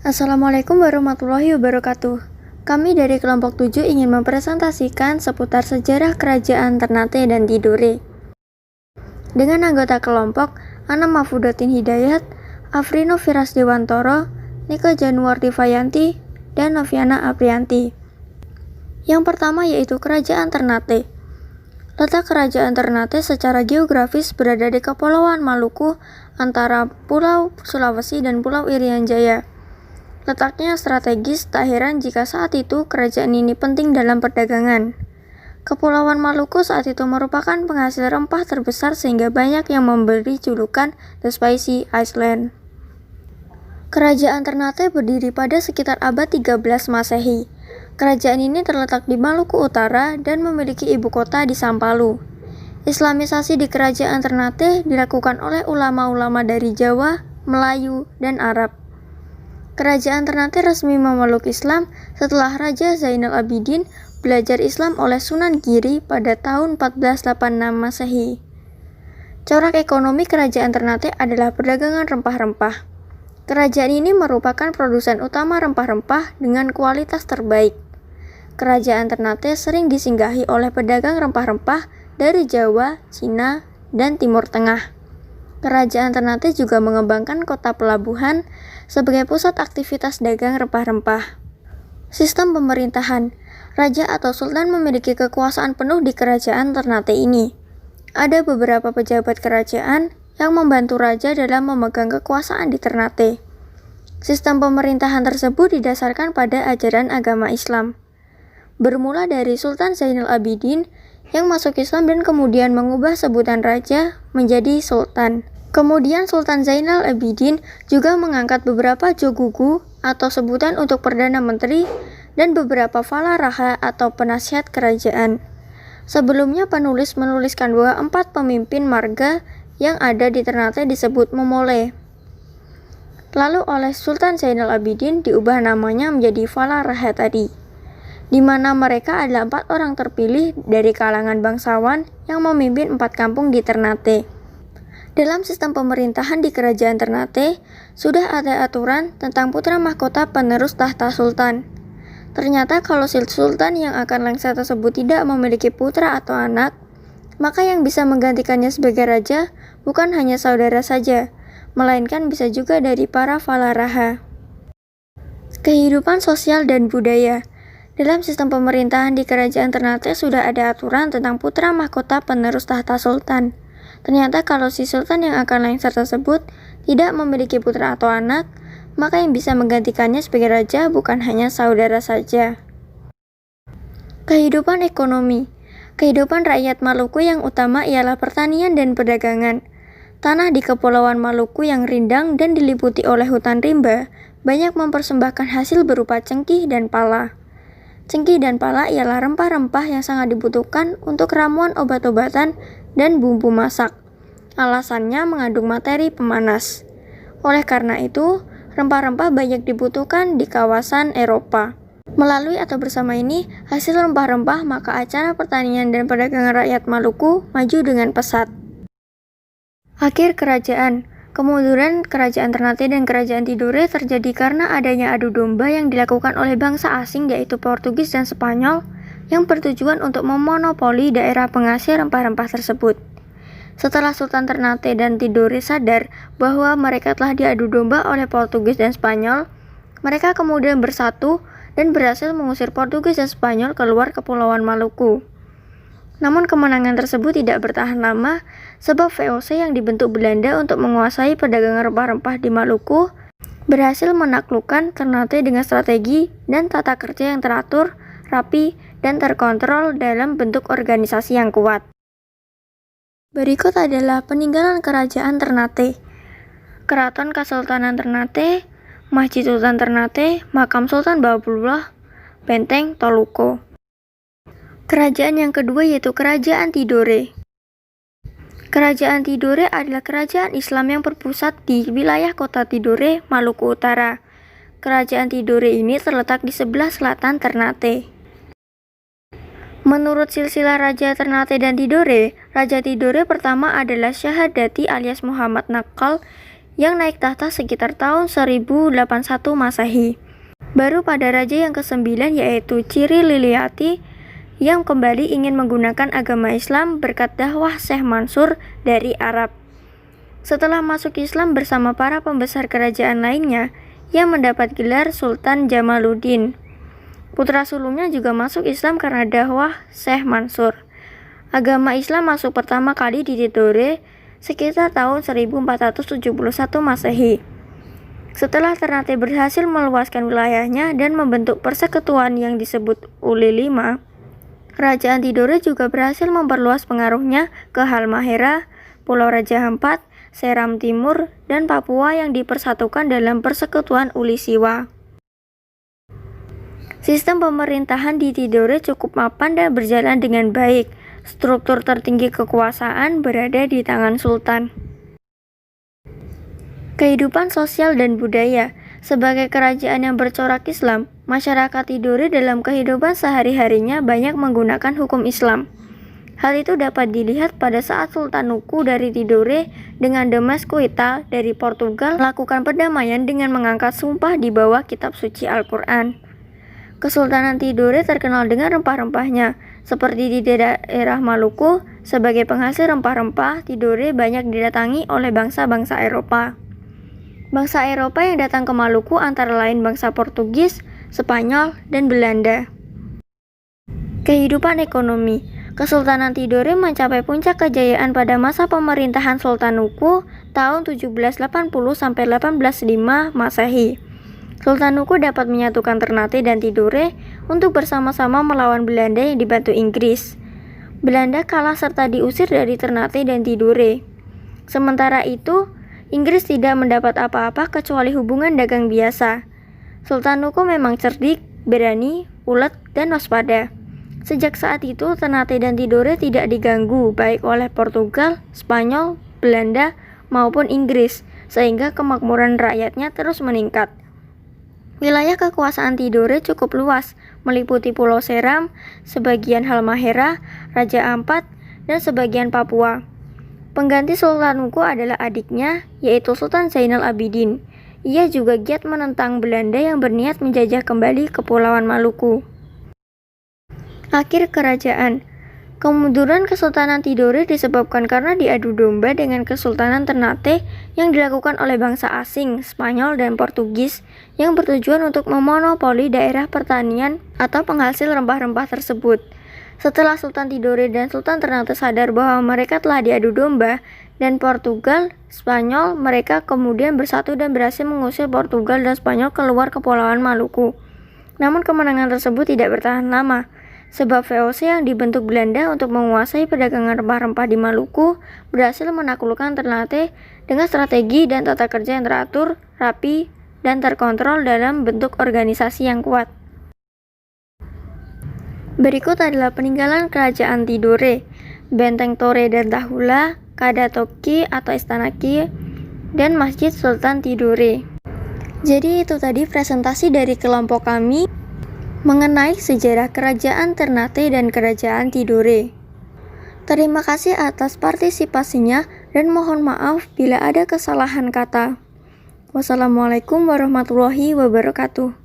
Assalamualaikum warahmatullahi wabarakatuh. Kami dari kelompok 7 ingin mempresentasikan seputar sejarah kerajaan Ternate dan Tidore. Dengan anggota kelompok, Ana Mahfudatin Hidayat, Afrino Firas Dewantoro, Nika Januarti Fayanti, dan Noviana Aprianti. Yang pertama yaitu Kerajaan Ternate. Letak Kerajaan Ternate secara geografis berada di Kepulauan Maluku antara Pulau Sulawesi dan Pulau Irian Jaya. Letaknya strategis, tak heran jika saat itu kerajaan ini penting dalam perdagangan. Kepulauan Maluku saat itu merupakan penghasil rempah terbesar sehingga banyak yang memberi julukan The Spicy Island. Kerajaan Ternate berdiri pada sekitar abad 13 Masehi. Kerajaan ini terletak di Maluku Utara dan memiliki ibu kota di Sampalu. Islamisasi di Kerajaan Ternate dilakukan oleh ulama-ulama dari Jawa, Melayu, dan Arab. Kerajaan Ternate resmi memeluk Islam setelah Raja Zainal Abidin belajar Islam oleh Sunan Giri pada tahun 1486 Masehi. Corak ekonomi Kerajaan Ternate adalah perdagangan rempah-rempah. Kerajaan ini merupakan produsen utama rempah-rempah dengan kualitas terbaik. Kerajaan Ternate sering disinggahi oleh pedagang rempah-rempah dari Jawa, Cina, dan Timur Tengah. Kerajaan Ternate juga mengembangkan kota pelabuhan sebagai pusat aktivitas dagang rempah-rempah. Sistem pemerintahan, raja atau sultan memiliki kekuasaan penuh di Kerajaan Ternate ini. Ada beberapa pejabat kerajaan yang membantu raja dalam memegang kekuasaan di Ternate. Sistem pemerintahan tersebut didasarkan pada ajaran agama Islam. Bermula dari Sultan Zainal Abidin yang masuk Islam dan kemudian mengubah sebutan raja menjadi sultan. Kemudian Sultan Zainal Abidin juga mengangkat beberapa jogugu atau sebutan untuk Perdana Menteri dan beberapa fala raha atau penasihat kerajaan. Sebelumnya penulis menuliskan bahwa 4 pemimpin marga yang ada di Ternate disebut Momole. Lalu oleh Sultan Zainal Abidin diubah namanya menjadi fala raha tadi, di mana mereka adalah 4 orang terpilih dari kalangan bangsawan yang memimpin 4 kampung di Ternate. Dalam sistem pemerintahan di Kerajaan Ternate, sudah ada aturan tentang putra mahkota penerus tahta sultan. Ternyata kalau si sultan yang akan lengser tersebut tidak memiliki putra atau anak, maka yang bisa menggantikannya sebagai raja bukan hanya saudara saja, melainkan bisa juga dari para fala raha. Kehidupan sosial dan budaya. Dalam sistem pemerintahan di Kerajaan Ternate sudah ada aturan tentang putra mahkota penerus tahta sultan. Ternyata kalau si sultan yang akan lengser tersebut tidak memiliki putra atau anak, maka yang bisa menggantikannya sebagai raja bukan hanya saudara saja. Kehidupan ekonomi. Kehidupan rakyat Maluku yang utama ialah pertanian dan perdagangan. Tanah di Kepulauan Maluku yang rindang dan diliputi oleh hutan rimba banyak mempersembahkan hasil berupa cengkih dan pala. Cengkih dan pala ialah rempah-rempah yang sangat dibutuhkan untuk ramuan obat-obatan dan bumbu masak. Alasannya mengandung materi pemanas. Oleh karena itu, rempah-rempah banyak dibutuhkan di kawasan Eropa. Melalui atau bersama ini, hasil rempah-rempah maka acara pertanian dan perdagangan rakyat Maluku maju dengan pesat. Akhir kerajaan. Kemunduran Kerajaan Ternate dan Kerajaan Tidore terjadi karena adanya adu domba yang dilakukan oleh bangsa asing yaitu Portugis dan Spanyol yang bertujuan untuk memonopoli daerah penghasil rempah-rempah tersebut. Setelah Sultan Ternate dan Tidore sadar bahwa mereka telah diadu domba oleh Portugis dan Spanyol, mereka kemudian bersatu dan berhasil mengusir Portugis dan Spanyol keluar Kepulauan Maluku. Namun kemenangan tersebut tidak bertahan lama sebab VOC yang dibentuk Belanda untuk menguasai perdagangan rempah-rempah di Maluku berhasil menaklukkan Ternate dengan strategi dan tata kerja yang teratur, rapi, dan terkontrol dalam bentuk organisasi yang kuat. Berikut adalah peninggalan Kerajaan Ternate. Keraton Kesultanan Ternate, Masjid Sultan Ternate, Makam Sultan Bahabullah, Benteng Toluko. Kerajaan yang kedua yaitu Kerajaan Tidore. Kerajaan Tidore adalah kerajaan Islam yang berpusat di wilayah kota Tidore, Maluku Utara. Kerajaan Tidore ini terletak di sebelah selatan Ternate. Menurut silsilah Raja Ternate dan Tidore, Raja Tidore pertama adalah Syahadati alias Muhammad Nakal yang naik tahta sekitar tahun 1081 Masehi. Baru pada raja yang ke-9 yaitu Ciri Liliati yang kembali ingin menggunakan agama Islam berkat dakwah Syekh Mansur dari Arab. Setelah masuk Islam bersama para pembesar kerajaan lainnya yang mendapat gelar Sultan Jamaluddin. Putra sulungnya juga masuk Islam karena dakwah Syekh Mansur. Agama Islam masuk pertama kali di Tidore sekitar tahun 1471 Masehi. Setelah Ternate berhasil meluaskan wilayahnya dan membentuk persekutuan yang disebut Uli V, Kerajaan Tidore juga berhasil memperluas pengaruhnya ke Halmahera, Pulau Raja Ampat, Seram Timur, dan Papua yang dipersatukan dalam persekutuan Uli Siwa. Sistem pemerintahan di Tidore cukup mapan dan berjalan dengan baik. Struktur tertinggi kekuasaan berada di tangan sultan. Kehidupan sosial dan budaya. Sebagai kerajaan yang bercorak Islam, masyarakat Tidore dalam kehidupan sehari-harinya banyak menggunakan hukum Islam. Hal itu dapat dilihat pada saat Sultan Nuku dari Tidore dengan Demes Kuita dari Portugal melakukan perdamaian dengan mengangkat sumpah di bawah kitab suci Al-Quran. Kesultanan Tidore terkenal dengan rempah-rempahnya. Seperti di daerah Maluku, sebagai penghasil rempah-rempah, Tidore banyak didatangi oleh bangsa-bangsa Eropa. Bangsa Eropa yang datang ke Maluku antara lain bangsa Portugis, Spanyol, dan Belanda. Kehidupan ekonomi. Kesultanan Tidore mencapai puncak kejayaan pada masa pemerintahan Sultan Nuku tahun 1780-1805 Masehi. Sultan Nuku dapat menyatukan Ternate dan Tidore untuk bersama-sama melawan Belanda yang dibantu Inggris. Belanda kalah serta diusir dari Ternate dan Tidore. Sementara itu, Inggris tidak mendapat apa-apa kecuali hubungan dagang biasa. Sultan Nuku memang cerdik, berani, ulet, dan waspada. Sejak saat itu, Ternate dan Tidore tidak diganggu baik oleh Portugal, Spanyol, Belanda, maupun Inggris, sehingga kemakmuran rakyatnya terus meningkat. Wilayah kekuasaan Tidore cukup luas, meliputi Pulau Seram, sebagian Halmahera, Raja Ampat, dan sebagian Papua. Pengganti Sultan Nuku adalah adiknya, yaitu Sultan Zainal Abidin. Ia juga giat menentang Belanda yang berniat menjajah kembali Kepulauan Maluku. Akhir kerajaan. Kemunduran Kesultanan Tidore disebabkan karena diadu domba dengan Kesultanan Ternate yang dilakukan oleh bangsa asing, Spanyol dan Portugis yang bertujuan untuk memonopoli daerah pertanian atau penghasil rempah-rempah tersebut. Setelah Sultan Tidore dan Sultan Ternate sadar bahwa mereka telah diadu domba dan Portugal, Spanyol, mereka kemudian bersatu dan berhasil mengusir Portugal dan Spanyol keluar Kepulauan Maluku. Namun kemenangan tersebut tidak bertahan lama. Sebab VOC yang dibentuk Belanda untuk menguasai perdagangan rempah-rempah di Maluku berhasil menaklukkan Ternate dengan strategi dan tata kerja yang teratur, rapi, dan terkontrol dalam bentuk organisasi yang kuat. Berikut adalah peninggalan kerajaan Tidore, Benteng Tore dan Tahula, Kadatoki atau Istana Ki, dan Masjid Sultan Tidore. Jadi itu tadi presentasi dari kelompok kami mengenai sejarah kerajaan Ternate dan kerajaan Tidore. Terima kasih atas partisipasinya dan mohon maaf bila ada kesalahan kata. Wassalamualaikum warahmatullahi wabarakatuh.